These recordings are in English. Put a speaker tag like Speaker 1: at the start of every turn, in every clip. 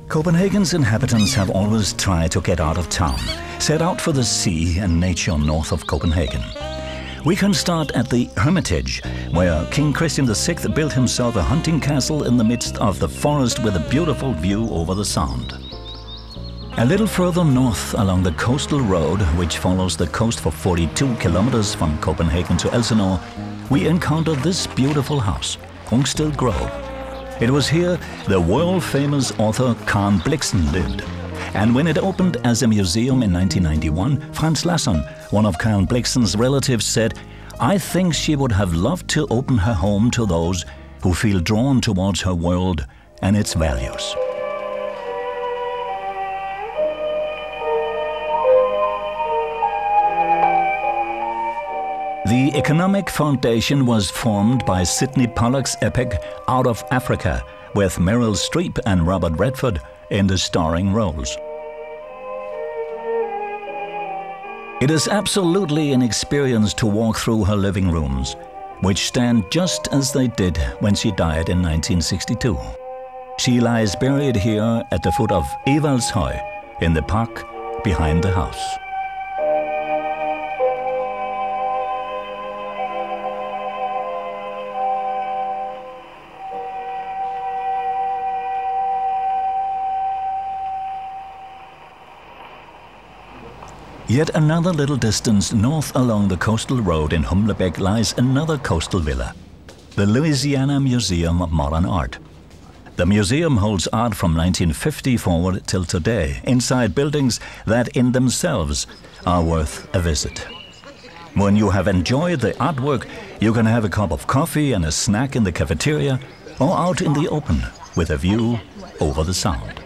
Speaker 1: Copenhagen's inhabitants have always tried to get out of town, set out for the sea and nature north of Copenhagen. We can start at the Hermitage, where King Christian VI built himself a hunting castle in the midst of the forest with a beautiful view over the Sound. A little further north along the coastal road, which follows the coast for 42 kilometers from Copenhagen to Elsinore, we encounter this beautiful house, Rungsted Grove. It was here the world-famous author Karen Blixen lived. And when it opened as a museum in 1991, Frans Larsson, one of Karen Blixen's relatives, said, "I think she would have loved to open her home to those who feel drawn towards her world and its values." The economic foundation was formed by Sidney Pollack's epic Out of Africa, with Meryl Streep and Robert Redford in the starring roles. It is absolutely an experience to walk through her living rooms, which stand just as they did when she died in 1962. She lies buried here at the foot of Evaldshøj, in the park behind the house. Yet another little distance north along the coastal road in Humlebæk lies another coastal villa, the Louisiana Museum of Modern Art. The museum holds art from 1950 forward till today, inside buildings that in themselves are worth a visit. When you have enjoyed the artwork, you can have a cup of coffee and a snack in the cafeteria or out in the open with a view over the Sound.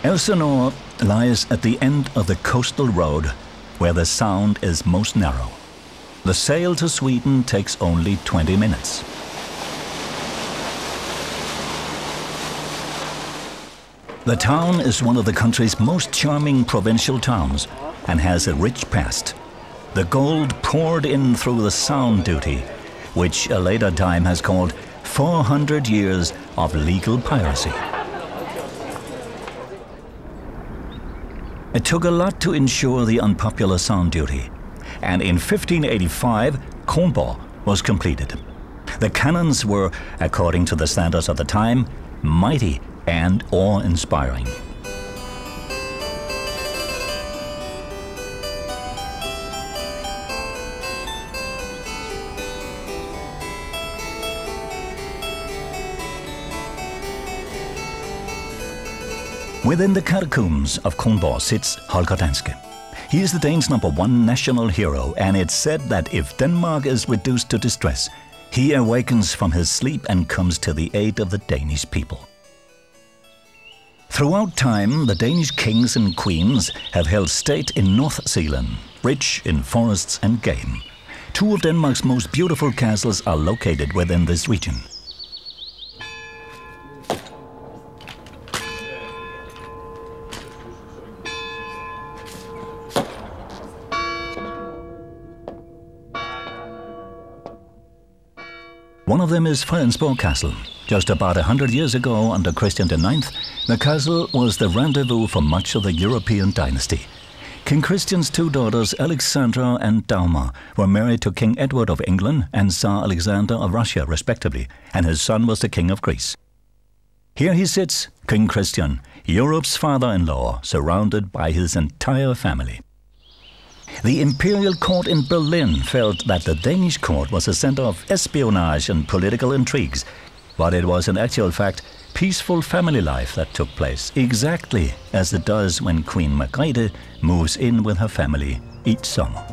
Speaker 1: Elsinore lies at the end of the coastal road where the Sound is most narrow. The sail to Sweden takes only 20 minutes. The town is one of the country's most charming provincial towns and has a rich past. The gold poured in through the Sound duty, which a later time has called 400 years of legal piracy. It took a lot to ensure the unpopular Sound duty, and in 1585, Kronborg was completed. The cannons were, according to the standards of the time, mighty and awe-inspiring. Within the catacombs of Kronborg sits Holger Danske. He is the Danes' #1 national hero, and it's said that if Denmark is reduced to distress, he awakens from his sleep and comes to the aid of the Danish people. Throughout time, the Danish kings and queens have held state in North Zealand, rich in forests and game. Two of Denmark's most beautiful castles are located within this region. One of them is Fredensborg Castle. Just about 100 years ago, under Christian IX, the castle was the rendezvous for much of the European dynasty. King Christian's two daughters, Alexandra and Dagmar, were married to King Edward of England and Tsar Alexander of Russia, respectively, and his son was the King of Greece. Here he sits, King Christian, Europe's father-in-law, surrounded by his entire family. The imperial court in Berlin felt that the Danish court was a center of espionage and political intrigues, but it was in actual fact peaceful family life that took place, exactly as it does when Queen Margrethe moves in with her family each summer.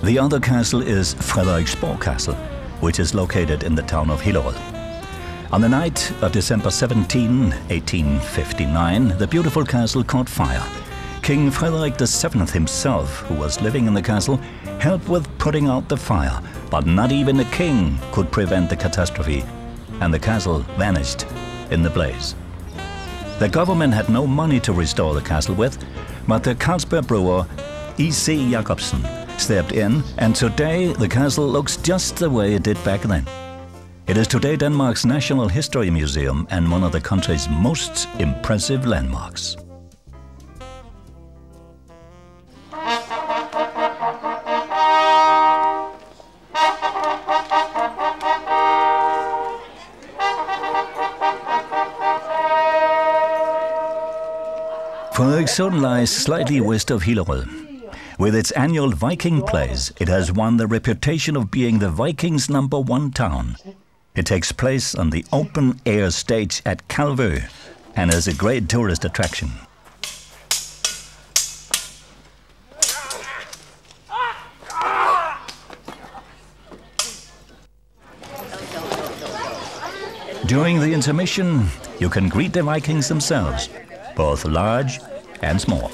Speaker 1: The other castle is Frederiksborg Castle, which is located in the town of Hillerød. On the night of December 17, 1859, the beautiful castle caught fire. King Frederick VII himself, who was living in the castle, helped with putting out the fire, but not even the king could prevent the catastrophe, and the castle vanished in the blaze. The government had no money to restore the castle with, but the Carlsberg brewer E.C. Jacobsen stepped in, and today the castle looks just the way it did back then. It is today Denmark's National History Museum and one of the country's most impressive landmarks. Frederikssund lies slightly west of Hillerød. With its annual Viking plays, it has won the reputation of being the Vikings' #1 town. It takes place on the open-air stage at Kalvø and is a great tourist attraction. During the intermission, you can greet the Vikings themselves, both large and small.